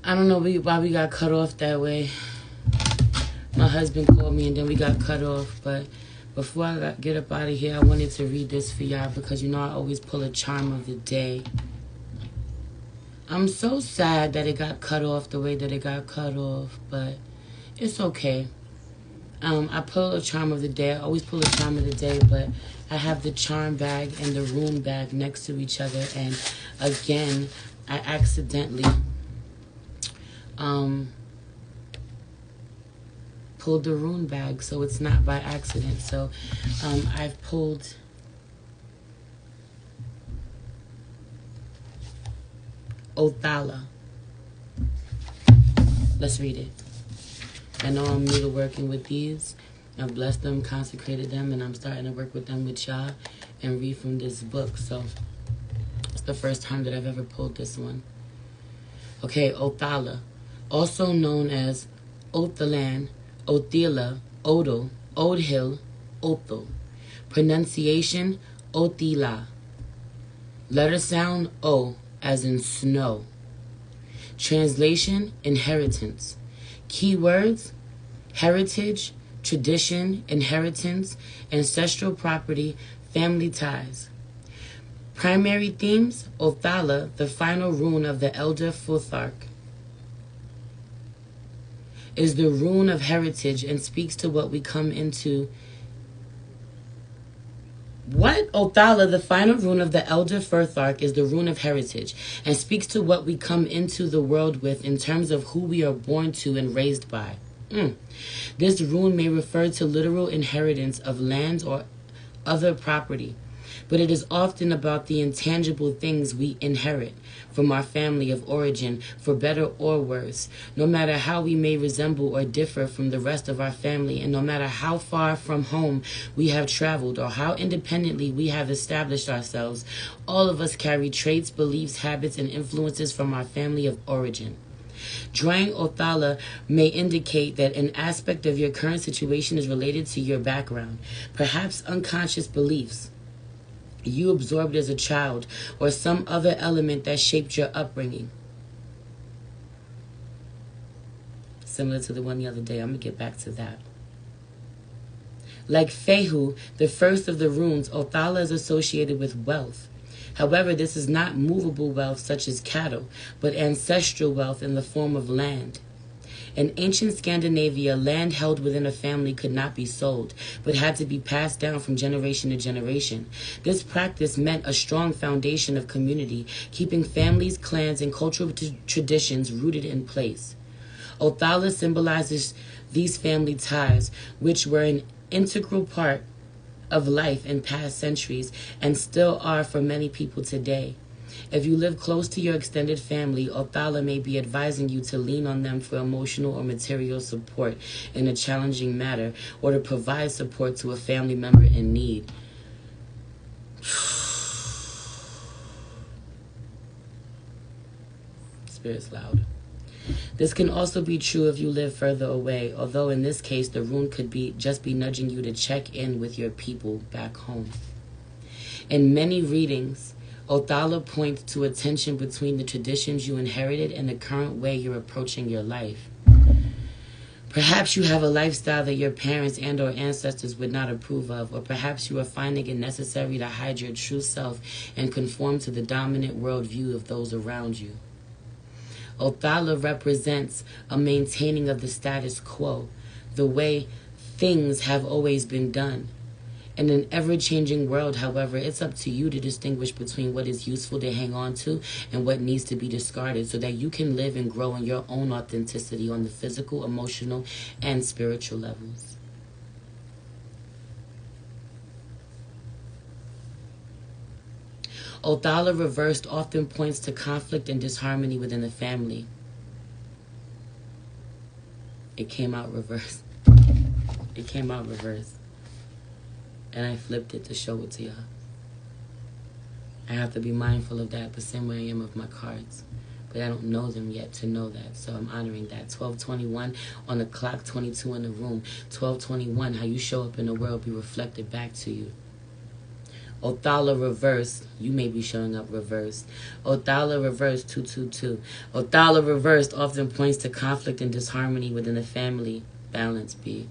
I don't know why we got cut off that way. My husband called me and then we got cut off. But before I get up out of here, I wanted to read this for y'all because you know I always pull a charm of the day. I'm so sad that it got cut off the way that it got cut off, but it's okay. I pull a charm of the day. I always pull a charm of the day, but I have the charm bag and the rune bag next to each other, and again, I accidentally pulled the rune bag, so it's not by accident. So I've pulled Othala. Let's read it. I know I'm new to working with these. I've blessed them, consecrated them, and I'm starting to work with them with y'all and read from this book. So it's the first time that I've ever pulled this one. Okay, Othala, also known as Othalan, Othila, Odal, Odhil, Othel. Pronunciation, Othila. Letter sound, O, as in snow. Translation, inheritance. Keywords, heritage, tradition, inheritance, ancestral property, family ties. Primary themes, Othala, the final rune of the Elder Futhark, is the rune of heritage and speaks to what we come into. What? Othala, the final rune of the Elder Futhark, is the rune of heritage and speaks to what we come into the world with in terms of who we are born to and raised by. This rune may refer to literal inheritance of lands or other property, but it is often about the intangible things we inherit from our family of origin, for better or worse, no matter how we may resemble or differ from the rest of our family, and no matter how far from home we have traveled or how independently we have established ourselves, all of us carry traits, beliefs, habits, and influences from our family of origin. Drawing Othala may indicate that an aspect of your current situation is related to your background, perhaps unconscious beliefs you absorbed as a child, or some other element that shaped your upbringing. Similar to the one the other day. I'm going to get back to that. Like Fehu, the first of the runes, Othala is associated with wealth. However, this is not movable wealth such as cattle, but ancestral wealth in the form of land. In ancient Scandinavia, land held within a family could not be sold, but had to be passed down from generation to generation. This practice meant a strong foundation of community, keeping families, clans, and cultural traditions rooted in place. Othala symbolizes these family ties, which were an integral part of life in past centuries and still are for many people today. If you live close to your extended family, Othala may be advising you to lean on them for emotional or material support in a challenging matter, or to provide support to a family member in need. Spirit's loud. This can also be true if you live further away, although in this case the rune could just be nudging you to check in with your people back home. In many readings, Othala points to a tension between the traditions you inherited and the current way you're approaching your life. Perhaps you have a lifestyle that your parents and or ancestors would not approve of, or perhaps you are finding it necessary to hide your true self and conform to the dominant worldview of those around you. Othala represents a maintaining of the status quo, the way things have always been done. In an ever-changing world, however, it's up to you to distinguish between what is useful to hang on to and what needs to be discarded so that you can live and grow in your own authenticity on the physical, emotional, and spiritual levels. Othala reversed often points to conflict and disharmony within the family. It came out reversed. It came out reversed. And I flipped it to show it to y'all. I have to be mindful of that the same way I am of my cards. But I don't know them yet to know that. So I'm honoring that. 1221 on the clock, 22 in the room. 1221, how you show up in the world be reflected back to you. Othala reversed. You may be showing up reversed. Othala reversed 222. Othala reversed often points to conflict and disharmony within the family. Balance B.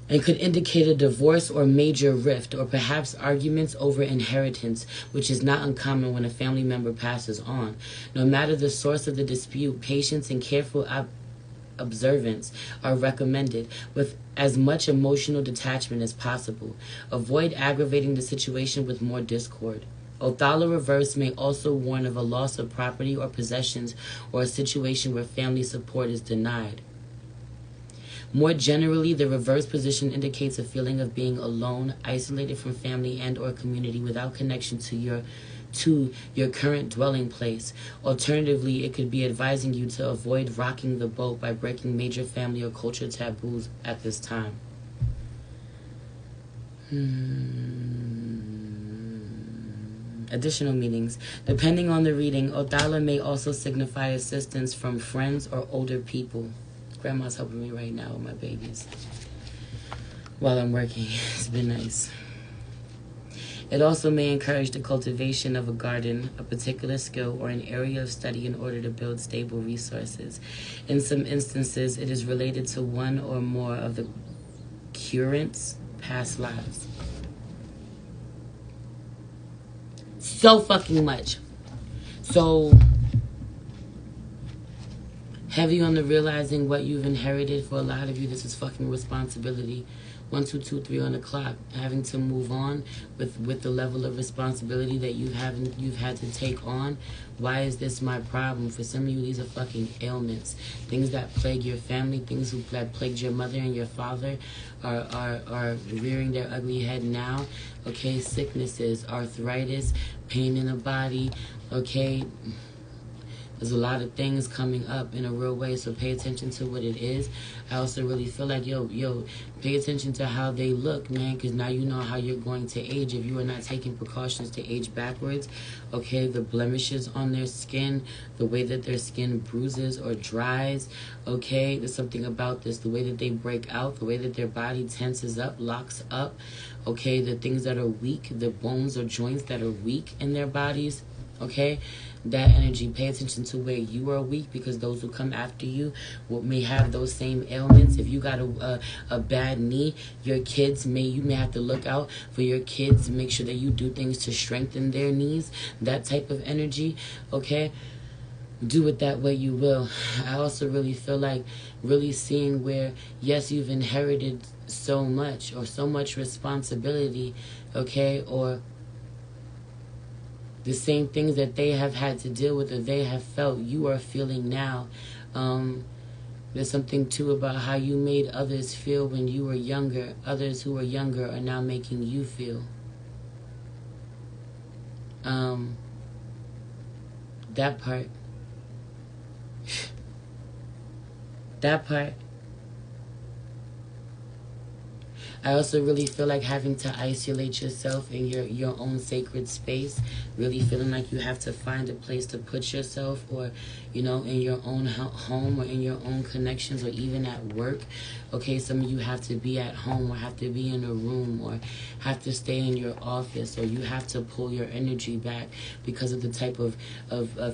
And could indicate a divorce or major rift, or perhaps arguments over inheritance, which is not uncommon when a family member passes on. No matter the source of the dispute, patience and careful observance are recommended, with as much emotional detachment as possible. Avoid aggravating the situation with more discord. Othala reverse may also warn of a loss of property or possessions, or a situation where family support is denied. More generally, the reverse position indicates a feeling of being alone, isolated from family and or community, without connection to your current dwelling place. Alternatively, it could be advising you to avoid rocking the boat by breaking major family or culture taboos at this time. Additional meanings. Depending on the reading, Othala may also signify assistance from friends or older people. Grandma's helping me right now with my babies while I'm working. It's been nice. It also may encourage the cultivation of a garden, a particular skill, or an area of study in order to build stable resources. In some instances, it is related to one or more of the current's past lives. So fucking much. So heavy on the realizing what you've inherited. For a lot of you, this is fucking responsibility. 1, 2, 2, 3 on the clock. Having to move on with the level of responsibility that you've had to take on. Why is this my problem? For some of you, these are fucking ailments. Things that plague your family, things that plagued your mother and your father are rearing their ugly head now. Okay, sicknesses, arthritis, pain in the body, okay. There's a lot of things coming up in a real way, so pay attention to what it is. I also really feel like, yo, pay attention to how they look, man, because now you know how you're going to age if you are not taking precautions to age backwards. Okay, the blemishes on their skin, the way that their skin bruises or dries, okay, there's something about this, the way that they break out, the way that their body tenses up, locks up, okay, the things that are weak, the bones or joints that are weak in their bodies, okay, that energy. Pay attention to where you are weak, because those who come after you may have those same ailments. If you got a bad knee, your kids you may have to look out for your kids. Make sure that you do things to strengthen their knees. That type of energy, okay? Do it that way you will. I also really feel like really seeing where, yes, you've inherited so much or so much responsibility, okay, or the same things that they have had to deal with or they have felt, you are feeling now. There's something too about how you made others feel when you were younger. Others who were younger are now making you feel. That part. That part. I also really feel like having to isolate yourself in your own sacred space, really feeling like you have to find a place to put yourself, or, in your own home or in your own connections, or even at work. Okay, some of you have to be at home or have to be in a room or have to stay in your office, or you have to pull your energy back because of the type of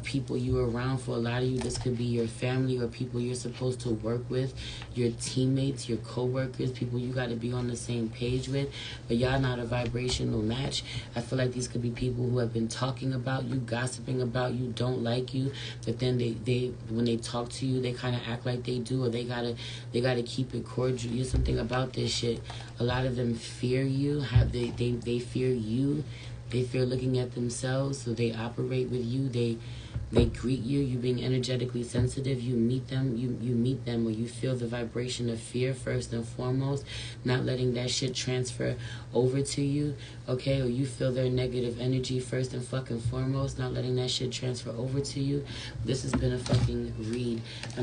people you're around. For a lot of you, this could be your family or people you're supposed to work with, your teammates, your co-workers, people you got to be on the same page with, but y'all not a vibrational match. I feel like these could be people who have been talking about you, gossiping about you, don't like you, but then they when they talk to you, they kind of act like they do, or they gotta keep it cordial. There's something about this shit. A lot of them fear you. They fear you. They fear looking at themselves, so they operate with you. They greet you. You being energetically sensitive. You meet them. You meet them, or you feel the vibration of fear first and foremost. Not letting that shit transfer over to you, okay? Or you feel their negative energy first and fucking foremost. Not letting that shit transfer over to you. This has been a fucking read. I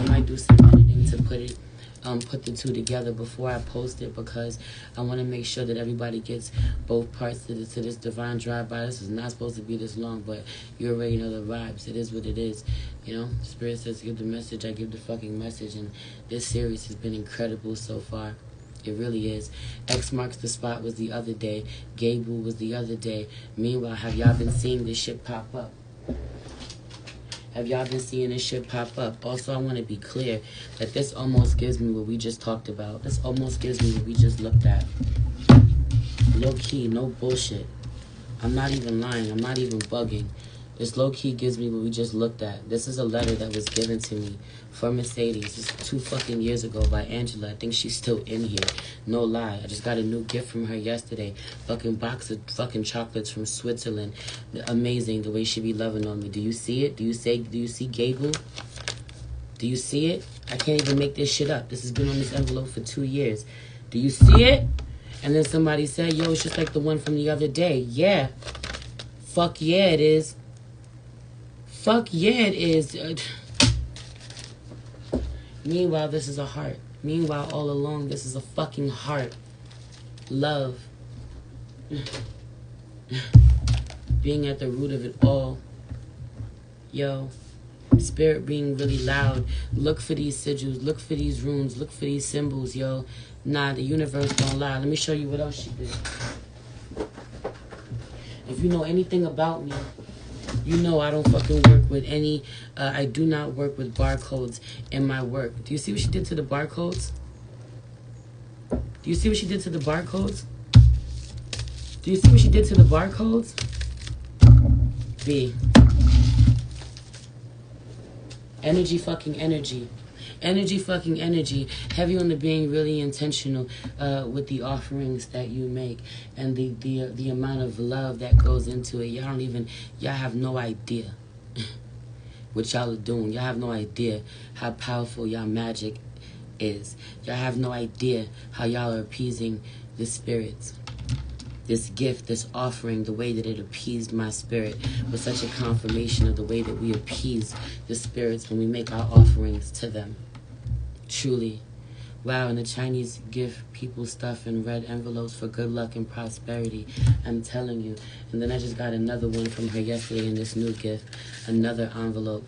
might do some editing to put the two together before I post it, because I want to make sure that everybody gets both parts to this divine drive-by. This is not supposed to be this long, but you already know the vibes. It is what it is. Spirit says give the message, I give the fucking message, and this series has been incredible so far. It really is. X marks the spot was the other day. Gable was the other day. Meanwhile, have y'all been seeing this shit pop up? Have y'all been seeing this shit pop up? Also, I want to be clear that this almost gives me what we just talked about. This almost gives me what we just looked at. Low key, no bullshit. I'm not even lying. I'm not even bugging. This low key gives me what we just looked at. This is a letter that was given to me from Mercedes. This is 2 fucking years ago by Angela. I think she's still in here. No lie. I just got a new gift from her yesterday. Fucking box of fucking chocolates from Switzerland. Amazing the way she be loving on me. Do you see it? Do you see Gable? Do you see it? I can't even make this shit up. This has been on this envelope for 2 years. Do you see it? And then somebody said, yo, it's just like the one from the other day. Yeah. Fuck yeah, it is. Fuck yeah, it is. Meanwhile, this is a heart. Meanwhile, all along, this is a fucking heart. Love. Being at the root of it all. Yo. Spirit being really loud. Look for these sigils. Look for these runes. Look for these symbols, yo. Nah, the universe don't lie. Let me show you what else she did. If you know anything about me, you know I don't fucking work with any, I do not work with barcodes in my work. Do you see what she did to the barcodes? Do you see what she did to the barcodes? Do you see what she did to the barcodes? B. Energy fucking energy. Energy fucking energy. Heavy on the being really intentional with the offerings that you make and the amount of love that goes into it. Y'all have no idea what y'all are doing. Y'all have no idea how powerful y'all magic is. Y'all have no idea how y'all are appeasing the spirits. This gift, this offering, the way that it appeased my spirit was such a confirmation of the way that we appease the spirits when we make our offerings to them. Truly. Wow, and the Chinese give people stuff in red envelopes for good luck and prosperity. I'm telling you. And then I just got another one from her yesterday in this new gift. Another envelope.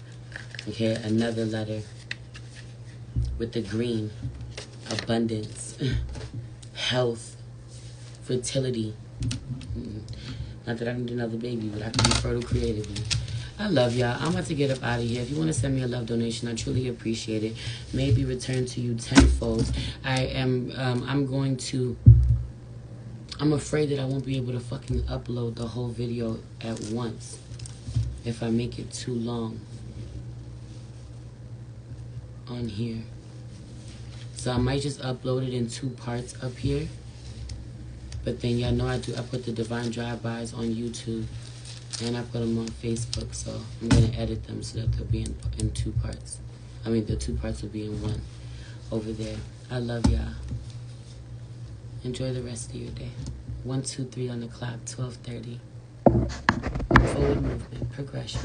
Okay, another letter. With the green. Abundance. Health. Fertility. Not that I need another baby, but I can be fertile creatively. I love y'all. I'm about to get up out of here. If you want to send me a love donation, I truly appreciate it. Maybe return to you tenfold. I'm afraid that I won't be able to fucking upload the whole video at once if I make it too long on here. So I might just upload it in 2 parts up here. But then y'all know I put the Divine Drive-Bys on YouTube. And I put them on Facebook, so I'm going to edit them so that they'll be in 2 parts. I mean, the 2 parts will be in 1 over there. I love y'all. Enjoy the rest of your day. 1, 2, 3 on the clock, 12:30. Forward movement, progression.